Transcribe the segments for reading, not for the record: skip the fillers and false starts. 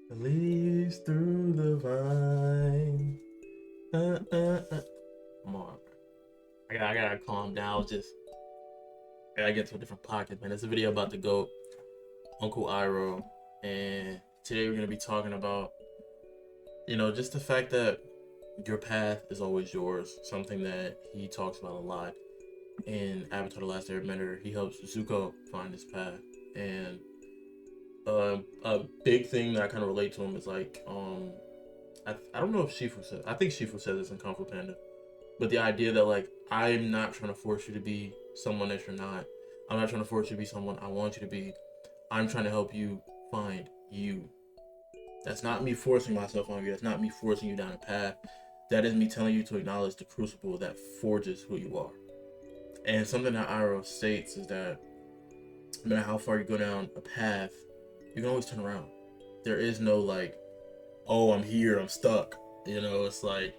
Leads through the vine. Come on, I gotta calm down. I gotta get to a different pocket, man. There's a video about the goat, Uncle Iroh, and today we're gonna be talking about, just the fact that your path is always yours. Something that he talks about a lot in Avatar: The Last Airbender. He helps Zuko find his path, and a big thing that I kind of relate to him is like, I don't know if Shifu said. I think Shifu said this in Kung Fu Panda, but the idea that like I'm not trying to force you to be someone that you're not. I'm not trying to force you to be someone I want you to be. I'm trying to help you find you. That's not me forcing myself on you. That's not me forcing you down a path. That is me telling you to acknowledge the crucible that forges who you are. And something that Iroh states is that no matter how far you go down a path, you can always turn around. There is no like, oh, I'm here, I'm stuck. It's like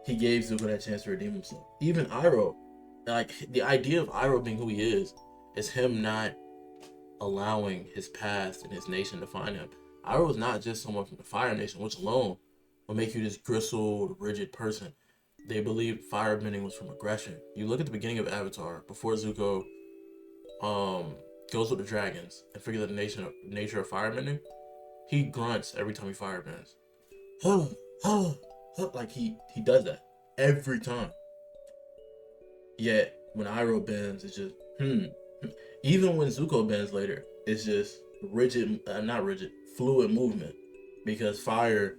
he gave Zuko that chance to redeem himself. Even Iroh, like the idea of Iroh being who he is him not allowing his past and his nation to find him. Iroh is not just someone from the Fire Nation, which alone will make you this gristled, rigid person. They believed firebending was from aggression. You look at the beginning of Avatar, before Zuko goes with the dragons and figures out the nature of firebending, he grunts every time he firebends. Like he does that every time. Yet when Iroh bends, it's just Even when Zuko bends later, it's just rigid, not rigid, fluid movement, because fire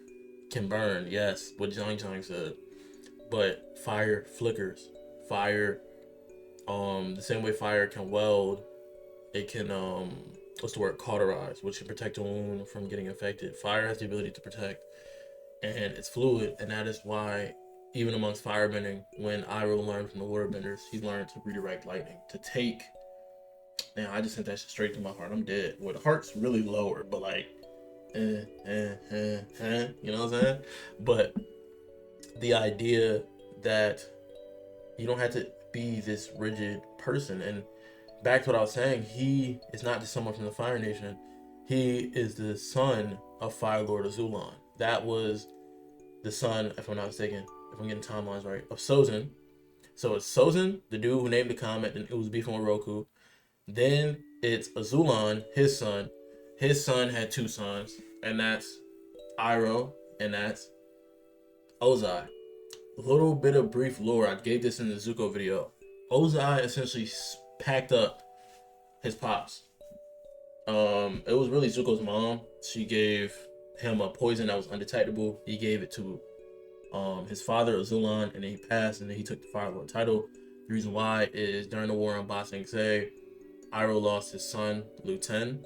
can burn. Yes, what Jiang Jiang said, but fire flickers. Fire, the same way fire can weld, it can what's the word, cauterize, which can protect a wound from getting infected. Fire has the ability to protect, and it's fluid, and that is why even amongst firebending, when Iroh learned from the waterbenders, he learned to redirect lightning, to take. Now I just sent that shit straight to my heart. I'm dead. Well, the heart's really lower, but like, you know what I'm saying? But the idea that you don't have to be this rigid person, and back to what I was saying, he is not just someone from the Fire Nation. He is the son of Fire Lord Azulon. That was the son, if I'm not mistaken, if I'm getting timelines right, of Sozin. So it's Sozin, the dude who named the comet, and it was beefing with Roku. Then it's Azulon, his son. His son had two sons, and that's Iroh, and that's Ozai. A little bit of brief lore. I gave this in the Zuko video. Ozai essentially packed up his pops. It was really Zuko's mom. She gave him a poison that was undetectable. He gave it to his father, Azulon, and then he passed, and then he took the Fire Lord title. The reason why is during the war on Ba Sing Se, Iroh lost his son, Liu Ten,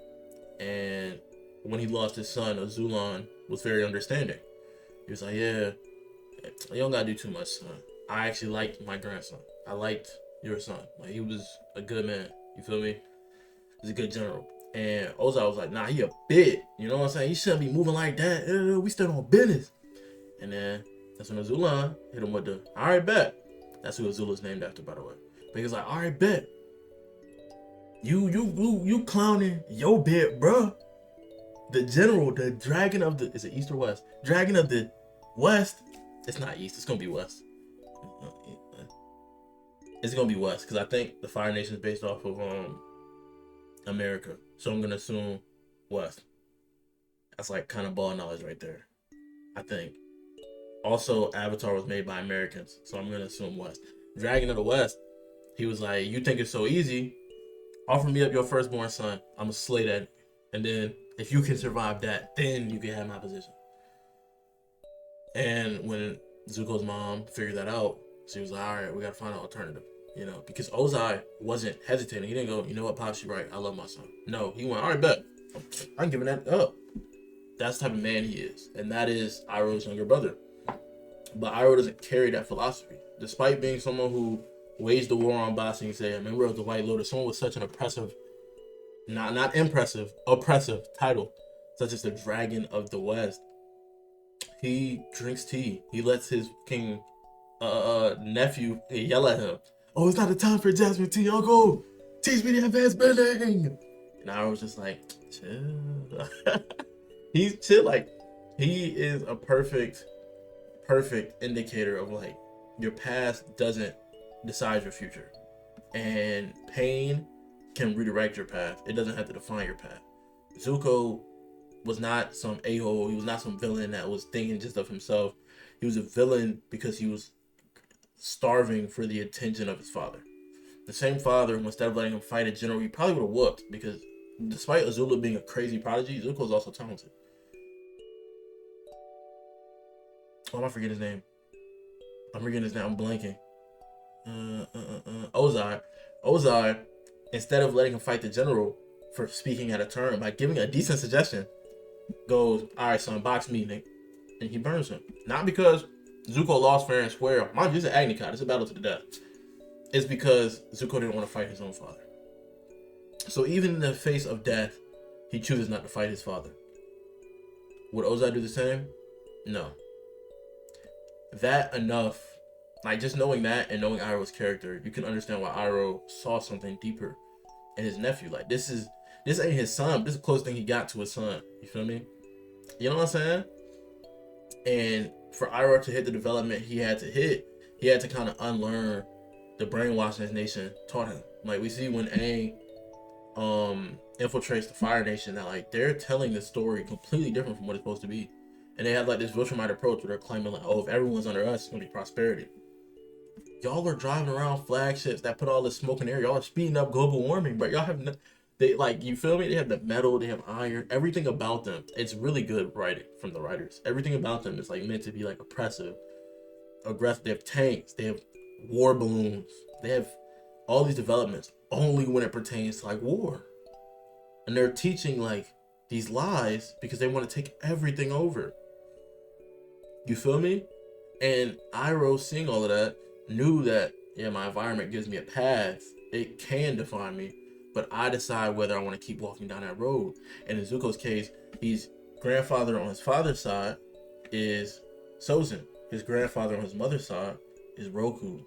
and when he lost his son, Azulon was very understanding. He was like, yeah, you don't gotta do too much, son. I actually liked my grandson. I liked your son. Like, he was a good man. You feel me? He's a good general. And Ozai was like, nah, he a bit. You know what I'm saying? He shouldn't be moving like that. We still on business. And then that's when Azulon hit him with the, all right, bet. That's who Azula's named after, by the way. But he was like, all right, bet. You clowning your bit, bro. The general, the dragon of the, is it East or West? Dragon of the West. It's not East. It's gonna be West. It's gonna be West because I think the Fire Nation is based off of America, so I'm gonna assume West. That's like kind of ball knowledge right there. I think. Also, Avatar was made by Americans, so I'm gonna assume West. Dragon of the West. He was like, "You think it's so easy? Offer me up your firstborn son. I'm gonna slay that, and then if you can survive that, then you can have my position." And when Zuko's mom figured that out, she was like, "All right, we gotta find an alternative." Because Ozai wasn't hesitating. He didn't go, "You know what, Pops, you're right. I love my son." No, he went, "All right, bet. I'm giving that up." That's the type of man he is, and that is Iroh's younger brother. But Iroh doesn't carry that philosophy, despite being someone who waged the war on Ba Sing Se, a member of the White Lotus, someone with such an oppressive, not impressive, oppressive title, such as the Dragon of the West. He drinks tea. He lets his king nephew yell at him. "Oh, it's not the time for jasmine tea, Uncle. Teach me the advanced bending." And I was just like, chill. He's shit like he is a perfect indicator of like your past doesn't decide your future, and pain can redirect your path. It doesn't have to define your path. Zuko was not some a-hole. He was not some villain that was thinking just of himself. He was a villain because he was starving for the attention of his father. The same father who, instead of letting him fight a general, he probably would have whooped, because despite Azula being a crazy prodigy, Zuko's also talented. Oh, I forget his name. I'm forgetting his name. I'm blanking. Ozai. Ozai, instead of letting him fight the general for speaking at a turn, by giving a decent suggestion, goes, all right, son, box me, Nick. And he burns him. Not because Zuko lost fair and square. Mind you, it's an Agni Kai. It's a battle to the death. It's because Zuko didn't want to fight his own father. So even in the face of death, he chooses not to fight his father. Would Ozai do the same? No. That enough, like just knowing that and knowing Iroh's character, you can understand why Iroh saw something deeper in his nephew. Like this ain't his son. This is the closest thing he got to his son. You feel me? You know what I'm saying? And for Iroh to hit the development he had to kind of unlearn the brainwashing his nation taught him. Like we see when Aang infiltrates the Fire Nation, that like they're telling the story completely different from what it's supposed to be. And they have like this Viltrumite approach where they're claiming like, oh, if everyone's under us, it's gonna be prosperity. Y'all are driving around flagships that put all this smoke in the air. Y'all are speeding up global warming, but y'all have they like, you feel me? They have the metal, they have iron, everything about them. It's really good writing from the writers. Everything about them is like meant to be like oppressive, aggressive. They have tanks, they have war balloons, they have all these developments only when it pertains to like war. And they're teaching like these lies because they want to take everything over. You feel me? And Iroh, seeing all of that, knew that, yeah, my environment gives me a path. It can define me, but I decide whether I want to keep walking down that road. And in Zuko's case, his grandfather on his father's side is Sozin. His grandfather on his mother's side is Roku.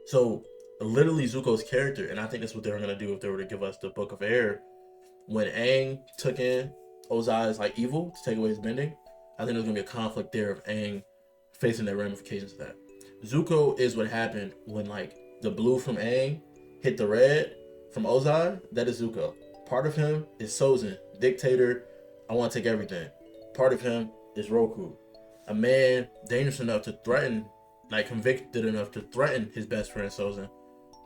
So literally Zuko's character, and I think that's what they were gonna do if they were to give us the Book of Air. When Aang took in Ozai's like evil to take away his bending, I think there's gonna be a conflict there of Aang facing the ramifications of that. Zuko is what happened when like the blue from Aang hit the red from Ozai. That is Zuko. Part of him is Sozin, dictator. I want to take everything. Part of him is Roku, a man dangerous enough to threaten, like convicted enough to threaten his best friend Sozin,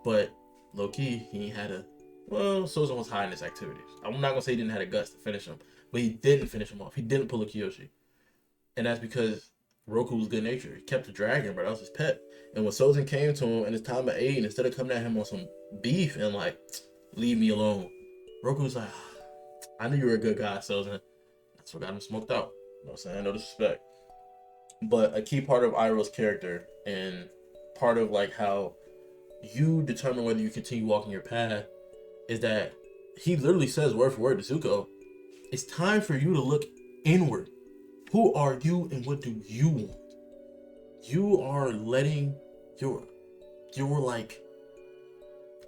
but low key he had a, well, Sozin was hiding his activities. I'm not gonna say he didn't have the guts to finish him, but he didn't finish him off. He didn't pull a Kyoshi. And that's because Roku was good natured. He kept the dragon, but that was his pet. And when Sozin came to him in his time of aid, instead of coming at him on some beef and like, leave me alone, Roku was like, I knew you were a good guy, Sozin. That's what got him smoked out. You know what I'm saying? No disrespect. But a key part of Iroh's character, and part of like how you determine whether you continue walking your path, is that he literally says word for word to Zuko, it's time for you to look inward. Who are you and what do you want? You are letting your like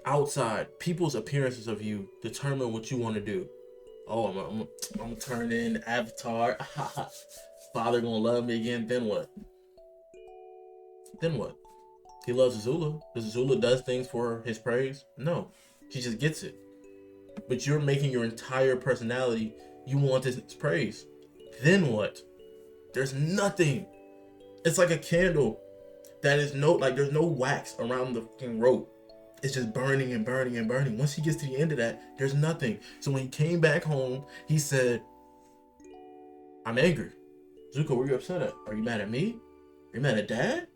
outside people's appearances of you determine what you want to do. Oh, I'm gonna turn in Avatar. Father gonna love me again. Then what? Then what? He loves Azula. Does Azula does things for his praise? No, she just gets it. But you're making your entire personality, you want this praise. Then what? There's nothing. It's like a candle that is there's no wax around the fucking rope. It's just burning and burning and burning. Once he gets to the end of that, there's nothing. So when he came back home, he said, I'm angry. Zuko, where are you upset at? Are you mad at me? Are you mad at Dad?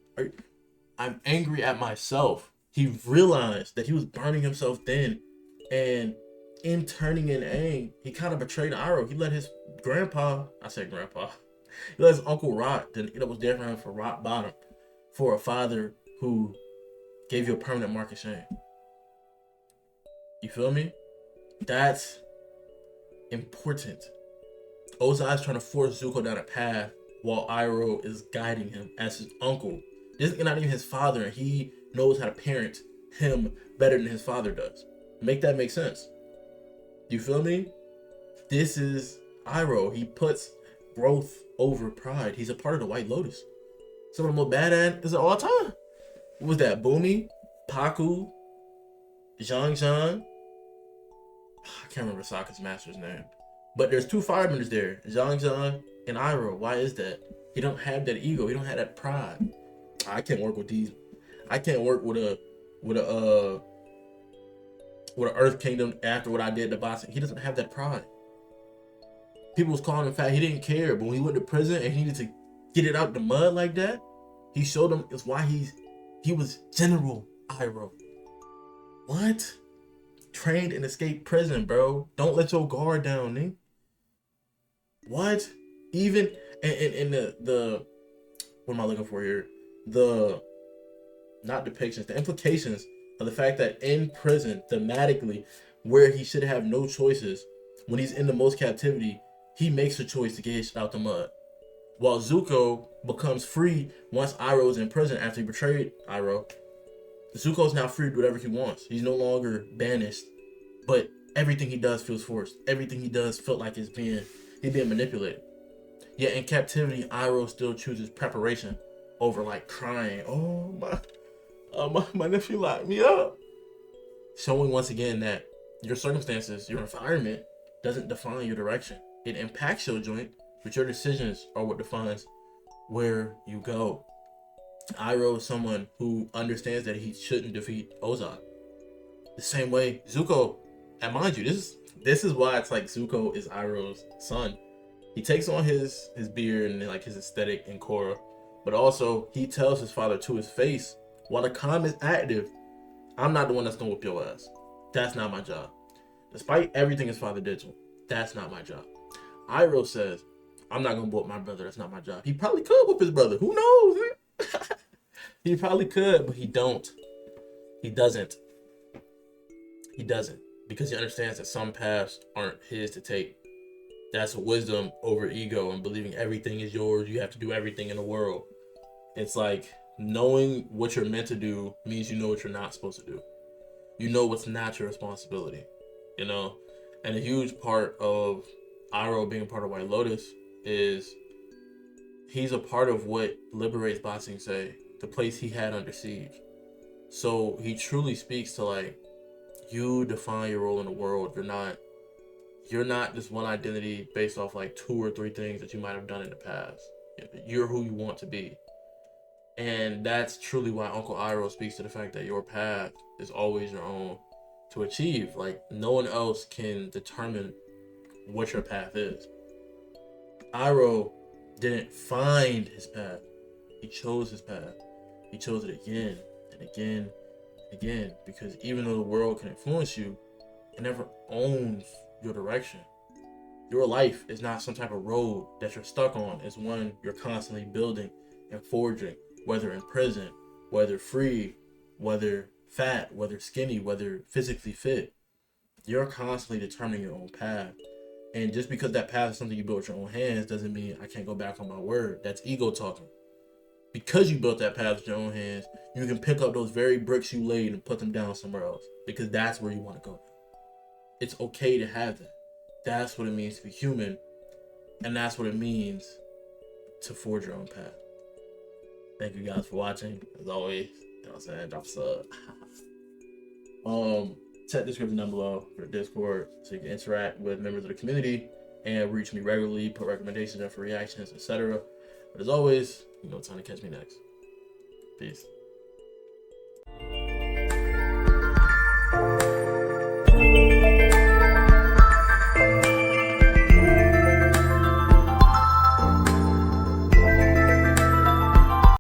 I'm angry at myself. He realized that he was burning himself thin, and in turning in Aang, he kind of betrayed Iroh. He let his grandpa, he let his uncle rot, that was there for him for rock bottom, for a father who gave you a permanent mark of shame. You feel me? That's important. Ozai is trying to force Zuko down a path while Iroh is guiding him as his uncle. This is not even his father, and he knows how to parent him better than his father does. Make that make sense? You feel me? This is Iroh, he puts growth over pride. He's a part of the White Lotus. Some of the most badass is of all time. What was that? Boomy, Paku, Zhang Zhang. I can't remember Sokka's master's name. But there's two firebenders there, Zhang Zhang and Iroh. Why is that? He don't have that ego. He don't have that pride. I can't work with these. I can't work with a Earth Kingdom after what I did to boxing. He doesn't have that pride. People was calling him fat. He didn't care. But when he went to prison and he needed to get it out the mud like that, he showed them it's why he was General Iroh. What? Trained and escaped prison, bro. Don't let your guard down, nigga. What? Even in the what am I looking for here? The not depictions, the implications of the fact that in prison, thematically, where he should have no choices, when he's in the most captivity, he makes a choice to get his shit out the mud. While Zuko becomes free once Iroh's in prison after he betrayed Iroh. Zuko's now free to do whatever he wants. He's no longer banished, but everything he does feels forced. Everything he does felt like he's being manipulated. Yet in captivity, Iroh still chooses preparation over like crying. Oh my nephew locked me up. Showing once again that your circumstances, your environment doesn't define your direction. It impacts your joint, but your decisions are what defines where you go. Iroh is someone who understands that he shouldn't defeat Ozai. The same way Zuko, and mind you, this is why it's like Zuko is Iroh's son. He takes on his beard and like his aesthetic in Korra, but also he tells his father to his face, while the calm is active, I'm not the one that's gonna whip your ass. That's not my job. Despite everything his father did to him, that's not my job. Iroh says, I'm not gonna whoop my brother, that's not my job. He probably could whoop his brother, who knows? He probably could, but he don't. He doesn't. He doesn't. Because he understands that some paths aren't his to take. That's wisdom over ego and believing everything is yours. You have to do everything in the world. It's like knowing what you're meant to do means you know what you're not supposed to do. You know what's not your responsibility. You know? And a huge part of Iroh being a part of White Lotus is he's a part of what liberates Ba Sing Se, the place he had under siege. So he truly speaks to like, you define your role in the world. You're not just one identity based off like 2 or 3 things that you might have done in the past. You're who you want to be. And that's truly why Uncle Iroh speaks to the fact that your path is always your own to achieve. Like no one else can determine what your path is. Iroh didn't find his path. He chose his path. He chose it again and again and again, because even though the world can influence you, it never owns your direction. Your life is not some type of road that you're stuck on. It's one you're constantly building and forging, whether in prison, whether free, whether fat, whether skinny, whether physically fit. You're constantly determining your own path. And just because that path is something you built with your own hands doesn't mean I can't go back on my word. That's ego talking. Because you built that path with your own hands, you can pick up those very bricks you laid and put them down somewhere else, because that's where you want to go. It's okay to have that. That's what it means to be human, and that's what it means to forge your own path. Thank you guys for watching. As always, you know what I'm saying, drop a sub. Check the description down below for the Discord so you can interact with members of the community and reach me regularly, put recommendations in for reactions, etc. But as always, you know, time to catch me next. Peace.